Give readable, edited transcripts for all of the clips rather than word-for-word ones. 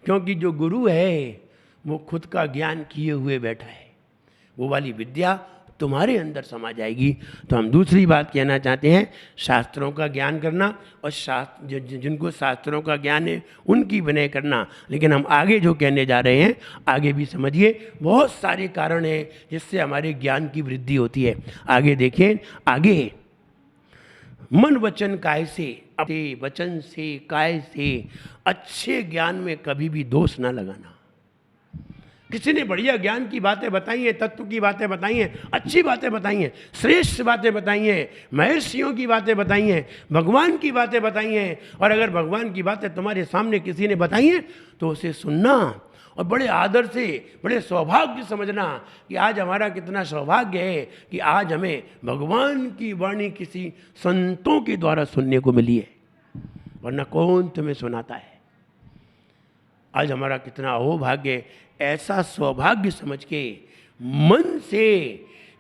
क्योंकि जो गुरु है वो खुद का ज्ञान किए हुए बैठा है, वो वाली विद्या तुम्हारे अंदर समा जाएगी। तो हम दूसरी बात कहना चाहते हैं, शास्त्रों का ज्ञान करना और जिनको शास्त्रों का ज्ञान है उनकी विनय करना। लेकिन हम आगे जो कहने जा रहे हैं आगे भी समझिए, बहुत सारे कारण हैं जिससे हमारे ज्ञान की वृद्धि होती है। आगे देखिए, आगे मन वचन काय से, अपने वचन से काय से अच्छे ज्ञान में कभी भी दोष ना लगाना। किसी ने बढ़िया ज्ञान की बातें बताई हैं, तत्व की बातें बताई हैं, अच्छी बातें बताई हैं, श्रेष्ठ बातें बताई हैं, महर्षियों की बातें बताई हैं, भगवान की बातें बताई हैं, और अगर भगवान की बातें तुम्हारे सामने किसी ने बताई हैं तो उसे सुनना और बड़े आदर से, बड़े सौभाग्य समझना कि आज हमारा कितना सौभाग्य है कि आज हमें भगवान की वाणी किसी संतों के द्वारा सुनने को मिली है, वरना कौन तुम्हें सुनाता है। आज हमारा कितना अहोभाग्य, ऐसा सौभाग्य समझ के मन से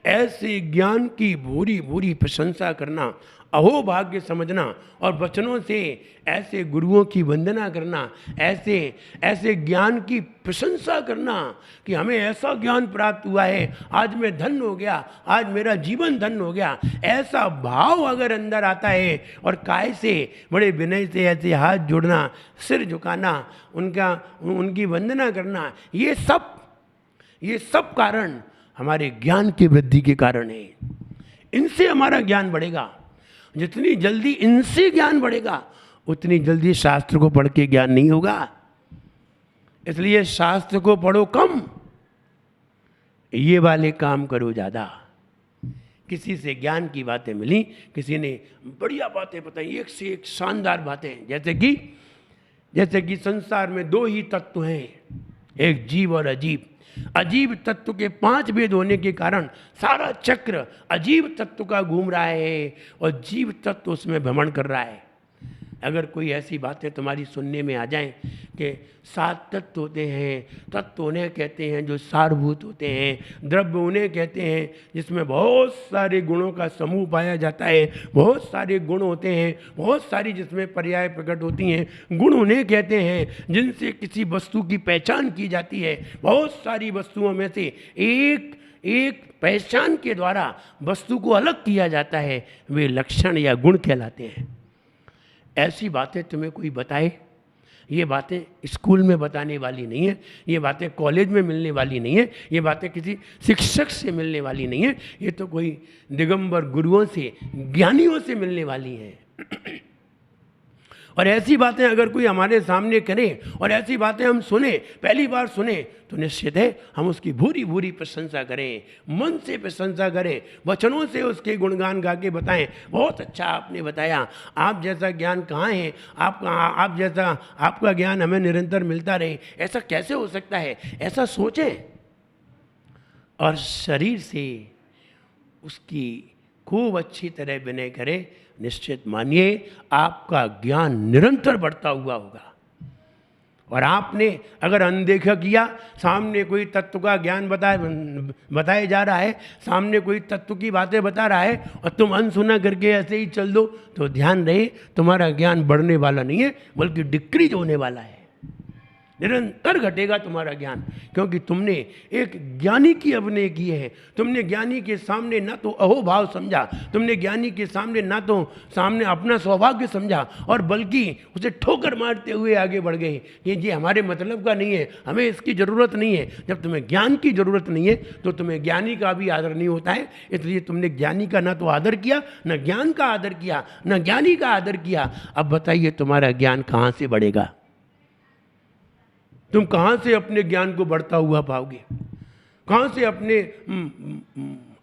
ऐसे ज्ञान की भूरी भूरी प्रशंसा करना, अहोभाग्य समझना, और वचनों से ऐसे गुरुओं की वंदना करना, ऐसे ऐसे ज्ञान की प्रशंसा करना कि हमें ऐसा ज्ञान प्राप्त हुआ है, आज मैं धन्य हो गया, आज मेरा जीवन धन्य हो गया। ऐसा भाव अगर अंदर आता है और काय से बड़े विनय से ऐसे हाथ जोड़ना, सिर झुकाना, उनकी वंदना करना, ये सब कारण हमारे ज्ञान की वृद्धि के कारण है। इनसे हमारा ज्ञान बढ़ेगा। जितनी जल्दी इनसे ज्ञान बढ़ेगा उतनी जल्दी शास्त्र को पढ़ के ज्ञान नहीं होगा। इसलिए शास्त्र को पढ़ो कम, ये वाले काम करो ज़्यादा। किसी से ज्ञान की बातें मिली, किसी ने बढ़िया बातें बताई, एक से एक शानदार बातें, जैसे कि संसार में दो ही तत्व हैं, एक जीव और अजीब। अजीब तत्व के 5 भेद होने के कारण सारा चक्र अजीब तत्व का घूम रहा है और जीव तत्व उसमें भ्रमण कर रहा है। अगर कोई ऐसी बातें तुम्हारी सुनने में आ जाएं कि 7 तत्व होते हैं, तत्व उन्हें कहते हैं जो सारभूत होते हैं, द्रव्य उन्हें कहते हैं जिसमें बहुत सारे गुणों का समूह पाया जाता है, बहुत सारे गुण होते हैं, बहुत सारी जिसमें पर्याय प्रकट होती हैं, गुण उन्हें कहते हैं जिनसे किसी वस्तु की पहचान की जाती है। बहुत सारी वस्तुओं में से एक पहचान के द्वारा वस्तु को अलग किया जाता है, वे लक्षण या गुण कहलाते हैं। ऐसी बातें तुम्हें कोई बताए, ये बातें स्कूल में बताने वाली नहीं है, ये बातें कॉलेज में मिलने वाली नहीं है, ये बातें किसी शिक्षक से मिलने वाली नहीं है, ये तो कोई दिगंबर गुरुओं से, ज्ञानियों से मिलने वाली हैं। और ऐसी बातें अगर कोई हमारे सामने करे और ऐसी बातें हम सुने, पहली बार सुने, तो निश्चित है हम उसकी भूरी भूरी प्रशंसा करें, मन से प्रशंसा करें, वचनों से उसके गुणगान गा के बताएं, बहुत अच्छा आपने बताया, आप जैसा ज्ञान कहाँ है, आप जैसा आपका ज्ञान हमें निरंतर मिलता रहे, ऐसा कैसे हो सकता है, ऐसा सोचें और शरीर से उसकी खूब अच्छी तरह विनय करें। निश्चित मानिए आपका ज्ञान निरंतर बढ़ता हुआ होगा। और आपने अगर अनदेखा किया, सामने कोई तत्व का ज्ञान बताया जा रहा है, सामने कोई तत्व की बातें बता रहा है और तुम अनसुना करके ऐसे ही चल दो, तो ध्यान रहे तुम्हारा ज्ञान बढ़ने वाला नहीं है, बल्कि डिक्रीज होने वाला है। निरंतर घटेगा तुम्हारा ज्ञान, क्योंकि तुमने एक ज्ञानी की अभिनय की है। तुमने ज्ञानी के सामने ना तो अहोभाव समझा, तुमने ज्ञानी के सामने ना तो सामने अपना सौभाग्य समझा, और बल्कि उसे ठोकर मारते हुए आगे बढ़ गए कि ये हमारे मतलब का नहीं है, हमें इसकी ज़रूरत नहीं है। जब तुम्हें ज्ञान की ज़रूरत नहीं है तो तुम्हें ज्ञानी का भी आदर नहीं होता है। इसलिए तुमने ज्ञानी का ना तो आदर किया, न ज्ञान का आदर किया, न ज्ञानी का आदर किया। अब बताइए तुम्हारा ज्ञान कहाँ से बढ़ेगा? तुम कहाँ से अपने ज्ञान को बढ़ता हुआ पाओगे? कहाँ से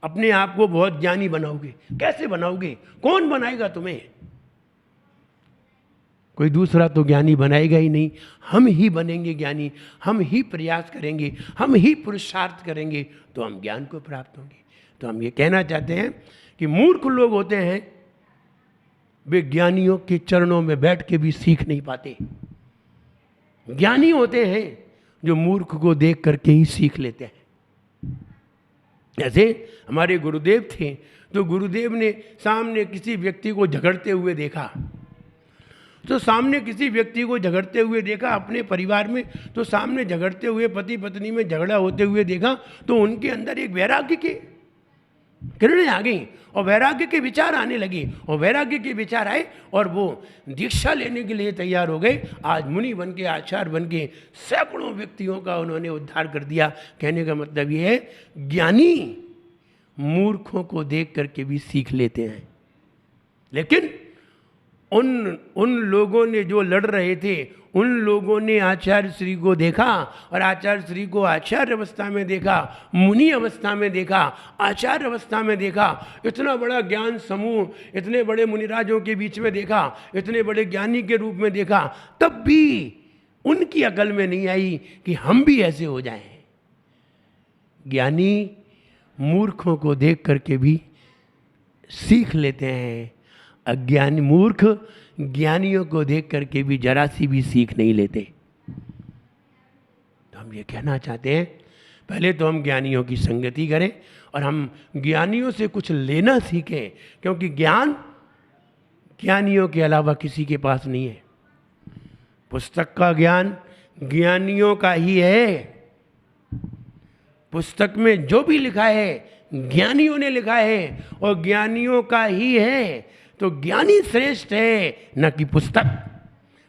अपने आप को बहुत ज्ञानी बनाओगे? कैसे बनाओगे? कौन बनाएगा तुम्हें? कोई दूसरा तो ज्ञानी बनाएगा ही नहीं, हम ही बनेंगे ज्ञानी। हम ही प्रयास करेंगे, हम ही पुरुषार्थ करेंगे तो हम ज्ञान को प्राप्त होंगे। तो हम ये कहना चाहते हैं कि मूर्ख लोग होते हैं, वे ज्ञानियों के चरणों में बैठ के भी सीख नहीं पाते। ज्ञानी होते हैं जो मूर्ख को देख करके ही सीख लेते हैं। जैसे हमारे गुरुदेव थे, तो गुरुदेव ने सामने किसी व्यक्ति को झगड़ते हुए देखा तो सामने किसी व्यक्ति को झगड़ते हुए देखा अपने परिवार में, तो सामने झगड़ते हुए पति पत्नी में झगड़ा होते हुए देखा, तो उनके अंदर एक वैराग्य की किरणें आ गई और वैराग्य के विचार आने लगे, और वैराग्य के विचार आए और वो दीक्षा लेने के लिए तैयार हो गए। आज मुनि बन के, आचार्य बन के सैकड़ों व्यक्तियों का उन्होंने उद्धार कर दिया। कहने का मतलब ये है, ज्ञानी मूर्खों को देख करके भी सीख लेते हैं, लेकिन उन लोगों ने जो लड़ रहे थे, उन लोगों ने आचार्य श्री को देखा और आचार्य श्री को आचार्य अवस्था में देखा, मुनि अवस्था में देखा, आचार्य अवस्था में देखा, इतना बड़ा ज्ञान समूह, इतने बड़े मुनिराजों के बीच में देखा, इतने बड़े ज्ञानी के रूप में देखा, तब भी उनकी अकल में नहीं आई कि हम भी ऐसे हो जाएं। ज्ञानी मूर्खों को देख करके भी सीख लेते हैं, अज्ञानी मूर्ख ज्ञानियों को देख करके भी जरा सी भी सीख नहीं लेते। तो हम ये कहना चाहते हैं, पहले तो हम ज्ञानियों की संगति करें और हम ज्ञानियों से कुछ लेना सीखें, क्योंकि ज्ञान ज्ञानियों के अलावा किसी के पास नहीं है। पुस्तक का ज्ञान ज्ञानियों का ही है। पुस्तक में जो भी लिखा है ज्ञानियों ने लिखा है और ज्ञानियों का ही है। तो ज्ञानी श्रेष्ठ है, न कि पुस्तक।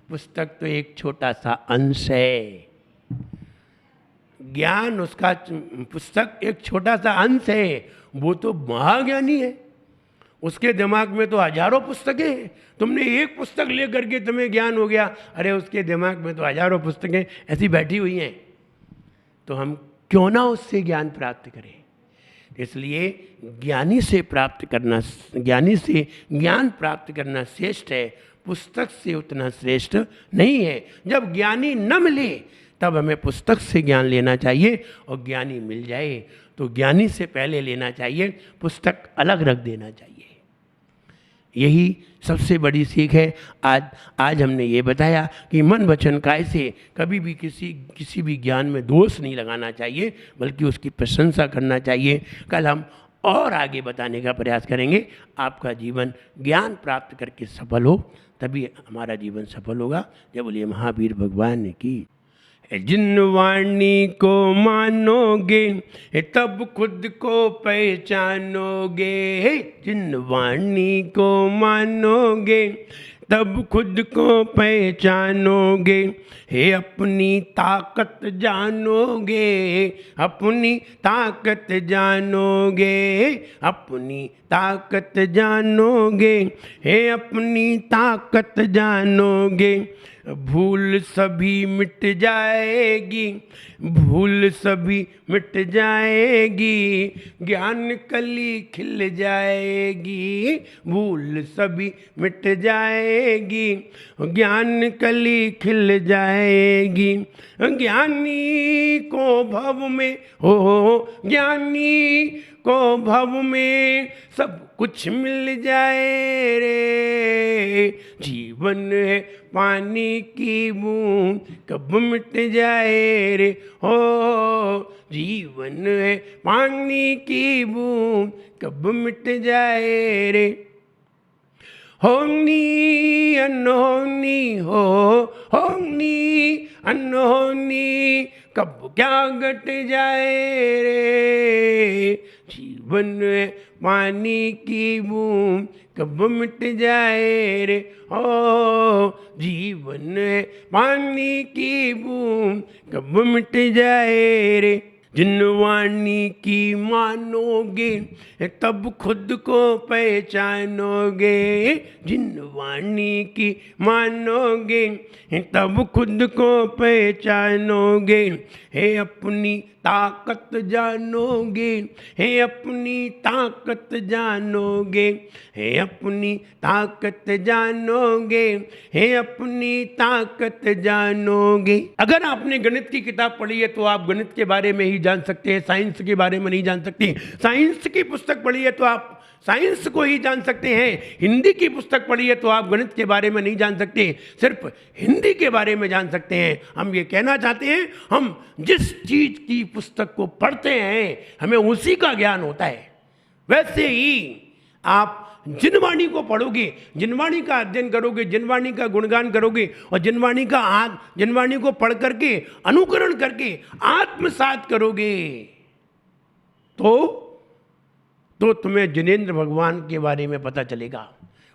पुस्तक तो एक छोटा सा अंश है, ज्ञान उसका, पुस्तक एक छोटा सा अंश है। वो तो महाज्ञानी है, उसके दिमाग में तो हजारों पुस्तकें हैं। तुमने एक पुस्तक लेकर के तुम्हें ज्ञान हो गया, अरे उसके दिमाग में तो हजारों पुस्तकें ऐसी बैठी हुई हैं। तो हम क्यों ना उससे ज्ञान प्राप्त करें। इसलिए ज्ञानी से ज्ञान प्राप्त करना श्रेष्ठ है, पुस्तक से उतना श्रेष्ठ नहीं है। जब ज्ञानी न मिले तब हमें पुस्तक से ज्ञान लेना चाहिए, और ज्ञानी मिल जाए तो ज्ञानी से पहले लेना चाहिए, पुस्तक अलग रख देना चाहिए। यही सबसे बड़ी सीख है। आज हमने ये बताया कि मन वचन काय से कभी भी किसी भी ज्ञान में दोष नहीं लगाना चाहिए, बल्कि उसकी प्रशंसा करना चाहिए। कल हम और आगे बताने का प्रयास करेंगे। आपका जीवन ज्ञान प्राप्त करके सफल हो, तभी हमारा जीवन सफल होगा। जय बोलिए महावीर भगवान की। जिन वाणी को मानोगे तब खुद को पहचानोगे। जिन वाणी को मानोगे तब खुद को पहचानोगे। हे अपनी ताकत जानोगे, अपनी ताकत जानोगे, अपनी ताकत जानोगे। हे अपनी ताकत जानोगे। भूल सभी मिट जाएगी, भूल सभी मिट जाएगी। ज्ञान कली खिल जाएगी, भूल सभी मिट जाएगी। ज्ञान कली खिल जाएगी। ज्ञानी को भव में ज्ञानी को भव में सब कुछ मिल जाए रे। जीवन है पानी की बूंद कब मिट जाए रे। हो जीवन है पानी की बूंद कब मिट जाए रे। होनी अनहोनी होनी अनहोनी कब क्या घट जाए रे। जीवन है पानी की बूंद कब मिट जाए रे। ओ जीवन है पानी की बूंद कब मिट जाए रे। जिन वाणी की मानोगे तब खुद को पहचानोगे। जिन वाणी की मानोगे तब खुद को पहचानोगे। हे अपनी ताकत जानोगे, हे अपनी ताकत जानोगे, हे अपनी ताकत जानोगे, हे अपनी ताकत जानोगे। अगर आपने गणित की किताब पढ़ी है तो आप गणित के बारे में ही जान सकते हैं, साइंस के बारे में नहीं जान सकते। साइंस की पुस्तक पढ़ी है तो आप साइंस को ही जान सकते हैं। हिंदी की पुस्तक पढ़ी है तो आप गणित के बारे में नहीं जान सकते, सिर्फ हिंदी के बारे में जान सकते हैं। हम ये कहना चाहते हैं, हम जिस चीज़ की पुस्तक को पढ़ते हैं हमें उसी का ज्ञान होता है। वैसे ही आप जिन वाणी को पढ़ोगे, जिन वाणी का अध्ययन करोगे, जिन वाणी का गुणगान करोगे और जिन वाणी को पढ़ करके अनुकरण करके आत्मसात करोगे तो तुम्हें जिनेंद्र भगवान के बारे में पता चलेगा।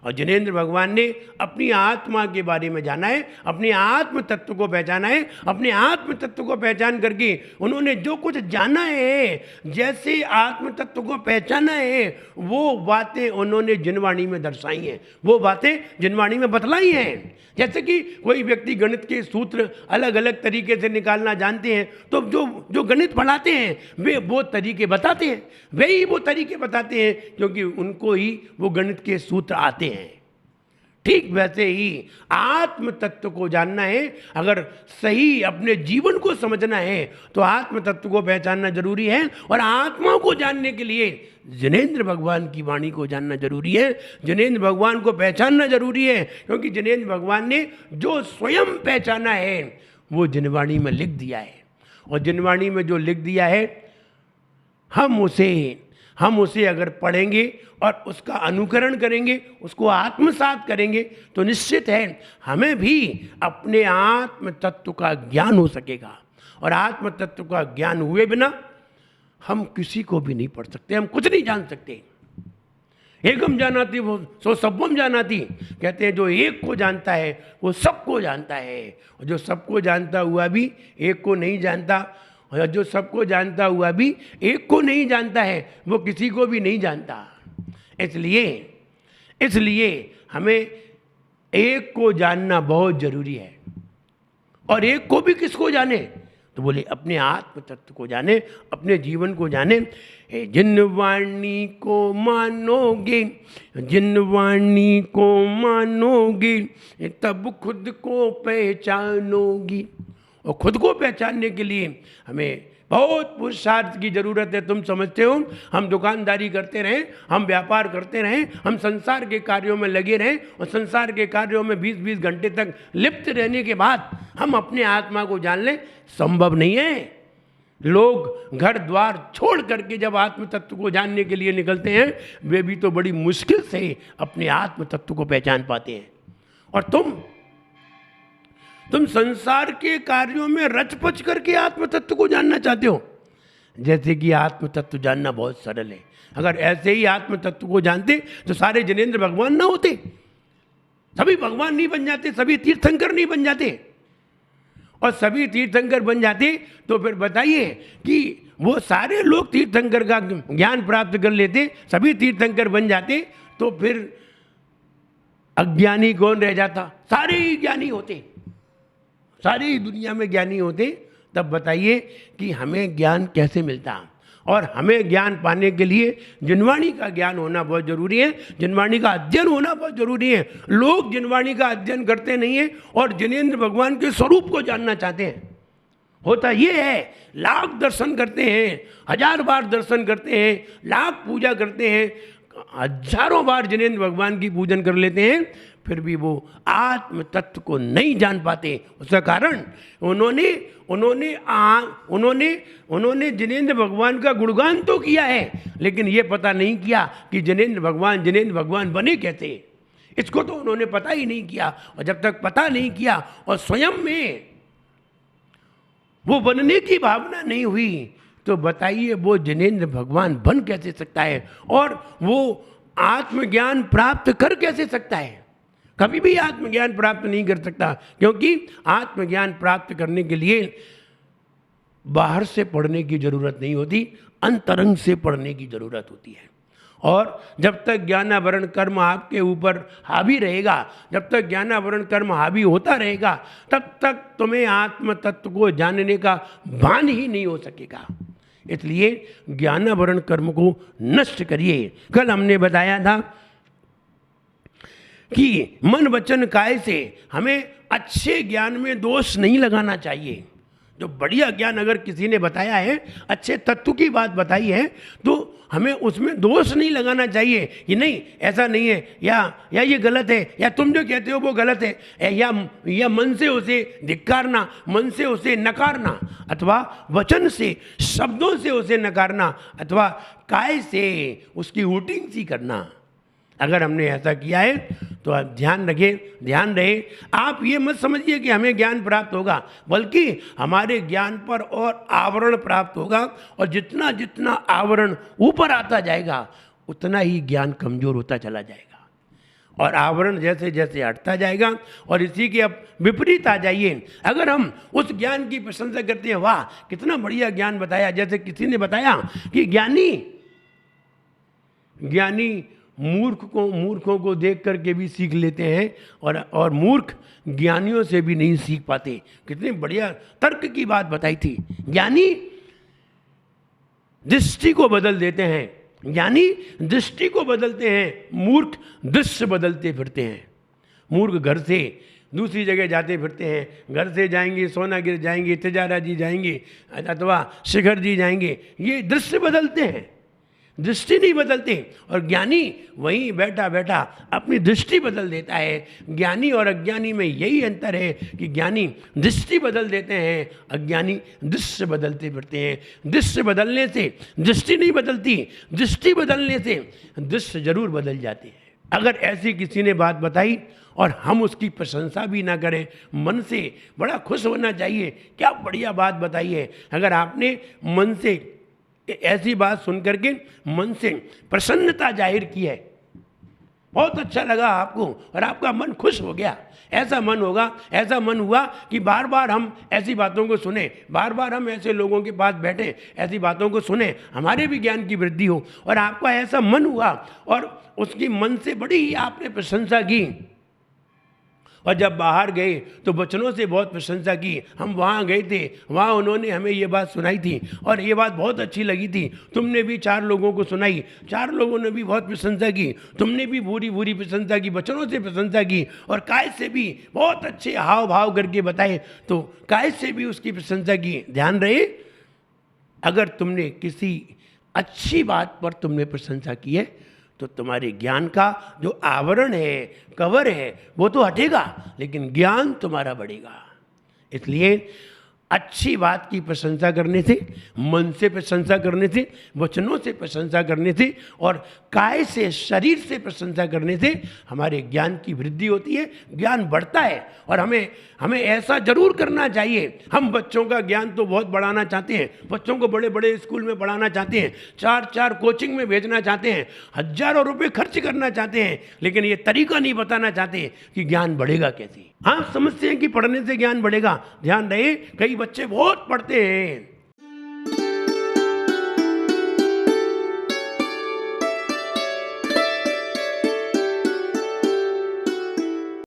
और जिनेंद्र भगवान ने अपनी आत्मा के बारे में जाना है, अपने आत्म तत्व को पहचाना है। अपने आत्म तत्व को पहचान करके उन्होंने जो कुछ जाना है, जैसे आत्म तत्व को पहचाना है, वो बातें उन्होंने जिनवाणी में दर्शाई हैं, वो बातें जिनवाणी में बतलाई हैं। जैसे कि कोई व्यक्ति गणित के सूत्र अलग अलग तरीके से निकालना जानते हैं, तो जो गणित पढ़ाते हैं वे वो तरीके बताते हैं, वे ही वो तरीके बताते हैं, क्योंकि उनको ही वो गणित के सूत्र आते हैं। ठीक वैसे ही आत्म तत्व को जानना है, अगर सही अपने जीवन को समझना है तो आत्म तत्व को पहचानना जरूरी है। और आत्मा को जानने के लिए जिनेंद्र भगवान की वाणी को जानना जरूरी है, जिनेंद्र भगवान को पहचानना जरूरी है, क्योंकि जिनेंद्र भगवान ने जो स्वयं पहचाना है वो जिनवाणी में लिख दिया है। और जिनवाणी में जो लिख दिया है, हम उसे अगर पढ़ेंगे और उसका अनुकरण करेंगे, उसको आत्मसात करेंगे, तो निश्चित है हमें भी अपने आत्म तत्व का ज्ञान हो सकेगा। और आत्म तत्व का ज्ञान हुए बिना हम किसी को भी नहीं पढ़ सकते, हम कुछ नहीं जान सकते। एकम जानाति वो सो सबम जानाति, कहते हैं जो एक को जानता है वो सबको जानता है, और जो सबको जानता हुआ भी एक को नहीं जानता, और जो सबको जानता हुआ भी एक को नहीं जानता है, वो किसी को भी नहीं जानता। इसलिए हमें एक को जानना बहुत जरूरी है। और एक को भी किसको जाने, तो बोले अपने आत्म तत्व को जाने, अपने जीवन को जाने। जिन वाणी को मानोगे, जिन वाणी को मानोगे, तब खुद को पहचानोगी। और खुद को पहचानने के लिए हमें बहुत पुरुषार्थ की जरूरत है। तुम समझते हो हम दुकानदारी करते रहें, हम व्यापार करते रहें, हम संसार के कार्यों में लगे रहें और संसार के कार्यों में 20-20 घंटे तक लिप्त रहने के बाद हम अपने आत्मा को जान लें, संभव नहीं है। लोग घर द्वार छोड़ करके जब आत्म तत्व को जानने के लिए निकलते हैं, वे भी तो बड़ी मुश्किल से अपने आत्म तत्व को पहचान पाते हैं। और तुम संसार के कार्यों में रच-पच करके आत्म तत्व को जानना चाहते हो, जैसे कि आत्म तत्व जानना बहुत सरल है। अगर ऐसे ही आत्म तत्व को जानते तो सारे जिनेंद्र भगवान ना होते, सभी भगवान नहीं बन जाते, सभी तीर्थंकर नहीं बन जाते। और सभी तीर्थंकर बन जाते तो फिर बताइए कि वो सारे लोग तीर्थंकर का ज्ञान प्राप्त कर लेते, सभी तीर्थंकर बन जाते, तो फिर अज्ञानी कौन रह जाता? सारे ही ज्ञानी होते, सारी दुनिया में ज्ञानी होते। तब बताइए कि हमें ज्ञान कैसे मिलता? और हमें ज्ञान पाने के लिए जिनवाणी का ज्ञान होना बहुत जरूरी है, जिनवाणी का अध्ययन होना बहुत जरूरी है। लोग जिनवाणी का अध्ययन करते नहीं है और जिनेंद्र भगवान के स्वरूप को जानना चाहते हैं। होता ये है, लाख दर्शन करते हैं, 1000 बार दर्शन करते हैं, लाख पूजा करते हैं, हजारों बार जिनेंद्र भगवान की पूजन कर लेते हैं, फिर भी वो आत्म तत्व को नहीं जान पाते। उसका कारण उन्होंने जिनेंद्र भगवान का गुणगान तो किया है, लेकिन ये पता नहीं किया कि जिनेंद्र भगवान बने कैसे। इसको तो उन्होंने पता ही नहीं किया। और जब तक पता नहीं किया और स्वयं में वो बनने की भावना नहीं हुई, तो बताइए वो जिनेंद्र भगवान बन कैसे सकता है और वो आत्मज्ञान प्राप्त कर कैसे सकता है? कभी भी आत्मज्ञान प्राप्त नहीं कर सकता, क्योंकि आत्मज्ञान प्राप्त करने के लिए बाहर से पढ़ने की जरूरत नहीं होती, अंतरंग से पढ़ने की जरूरत होती है। और जब तक ज्ञानावरण कर्म आपके ऊपर हावी रहेगा, जब तक ज्ञानावरण कर्म हावी होता रहेगा, तब तक तुम्हें आत्म तत्व को जानने का भान ही नहीं हो सकेगा। इसलिए ज्ञानावरण कर्म को नष्ट करिए। कल हमने बताया था कि मन वचन काया से हमें अच्छे ज्ञान में दोष नहीं लगाना चाहिए। जो बढ़िया ज्ञान अगर किसी ने बताया है, अच्छे तत्व की बात बताई है, तो हमें उसमें दोष नहीं लगाना चाहिए कि नहीं ऐसा नहीं है, या ये गलत है, या तुम जो कहते हो वो गलत है, या मन से उसे धिक्कारना, मन से उसे नकारना, अथवा वचन से शब्दों से उसे नकारना, अथवा काय से उसकी हुटिंग सी करना। अगर हमने ऐसा किया है तो आप ध्यान रखें, ध्यान रहे, आप ये मत समझिए कि हमें ज्ञान प्राप्त होगा, बल्कि हमारे ज्ञान पर और आवरण प्राप्त होगा, और जितना जितना आवरण ऊपर आता जाएगा उतना ही ज्ञान कमजोर होता चला जाएगा, और आवरण जैसे जैसे हटता जाएगा। और इसी के अब विपरीत आ जाइए, अगर हम उस ज्ञान की प्रशंसा करते हैं, वाह कितना बढ़िया ज्ञान बताया, जैसे किसी ने बताया कि ज्ञानी मूर्खों को देख करके भी सीख लेते हैं, और मूर्ख ज्ञानियों से भी नहीं सीख पाते। कितनी बढ़िया तर्क की बात बताई थी। ज्ञानी दृष्टि को बदल देते हैं, ज्ञानी दृष्टि को बदलते हैं, मूर्ख दृश्य बदलते फिरते हैं। मूर्ख घर से दूसरी जगह जाते फिरते हैं, घर से जाएंगे सोनागिर जाएंगे, तिजारा जी जाएंगे, अथवा शिखर जी जाएंगे, ये दृश्य बदलते हैं, दृष्टि नहीं बदलते। और ज्ञानी वहीं बैठा बैठा अपनी दृष्टि बदल देता है। ज्ञानी और अज्ञानी में यही अंतर है कि ज्ञानी दृष्टि बदल देते हैं, अज्ञानी दृश्य बदलते फिरते हैं। दृश्य बदलने से दृष्टि नहीं बदलती, दृष्टि बदलने से दृश्य जरूर बदल जाते हैं। अगर ऐसी किसी ने बात बताई और हम उसकी प्रशंसा भी ना करें, मन से बड़ा खुश होना चाहिए, क्या बढ़िया बात बताई है। अगर आपने मन से ऐसी बात सुन करके मन से प्रसन्नता जाहिर की है, बहुत अच्छा लगा आपको और आपका मन खुश हो गया, ऐसा मन होगा, ऐसा मन हुआ कि बार बार हम ऐसी बातों को सुने, बार बार हम ऐसे लोगों के पास बैठे, ऐसी बातों को सुने, हमारे भी ज्ञान की वृद्धि हो। और आपका ऐसा मन हुआ और उसकी मन से बड़ी ही आपने प्रशंसा की, और जब बाहर गए तो बच्चों से बहुत प्रशंसा की। हम वहाँ गए थे, वहाँ उन्होंने हमें ये बात सुनाई थी और ये बात बहुत अच्छी लगी थी, तुमने भी 4 लोगों को सुनाई, 4 लोगों ने भी बहुत प्रशंसा की, तुमने भी बुरी बुरी प्रशंसा की, बच्चों से प्रशंसा की, और काय से भी बहुत अच्छे हाव भाव करके बताए, तो काय से भी उसकी प्रशंसा की। ध्यान रहे, अगर तुमने किसी अच्छी बात पर तुमने प्रशंसा की है तो तुम्हारे ज्ञान का जो आवरण है, कवर है, वो तो हटेगा, लेकिन ज्ञान तुम्हारा बढ़ेगा। इसलिए अच्छी बात की प्रशंसा करने से, मन से प्रशंसा करने से, वचनों से प्रशंसा करने से और काय से, शरीर से प्रशंसा करने से हमारे ज्ञान की वृद्धि होती है, ज्ञान बढ़ता है। और हमें ऐसा जरूर करना चाहिए। हम बच्चों का ज्ञान तो बहुत बढ़ाना चाहते हैं, बच्चों को बड़े बड़े स्कूल में पढ़ाना चाहते हैं, 4 कोचिंग में भेजना चाहते हैं, हजारों रुपए खर्च करना चाहते हैं, लेकिन ये तरीका नहीं बताना चाहते कि ज्ञान बढ़ेगा कैसे। हाँ, समझते हैं कि पढ़ने से ज्ञान बढ़ेगा। ध्यान रहे, कई बच्चे बहुत पढ़ते हैं